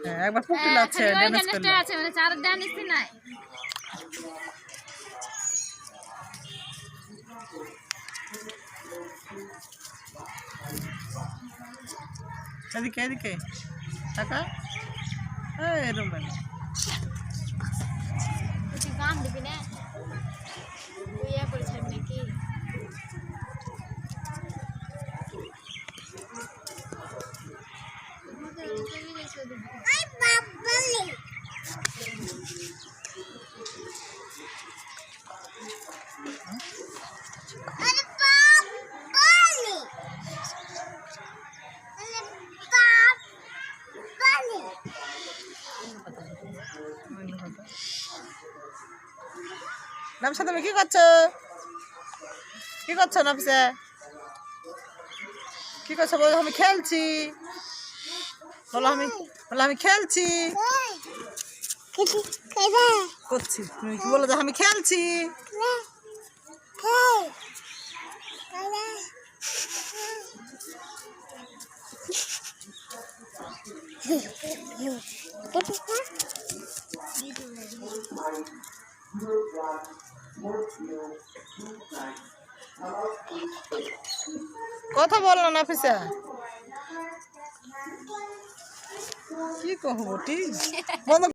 হ্যাঁ একবার পুকটি লাগছে ড্যামেজ করলে আছে মানে চার ড্যামেজ নাই এদিকে এদিকে টাকা এই রুমেন তুই গান দিবি না তুই ইয়া করে ছাড়বি নাকি আই বাবালি আরে বাবালি নাফিসা তুমি কি করছো নাফিসা কি করছো বলো আমি খেলছি বলো আমি খেলছি করছি তুমি কি বলো যে আমি খেলছি কথা বল না নাফিসা কি কহবো ঠিক বন্ধ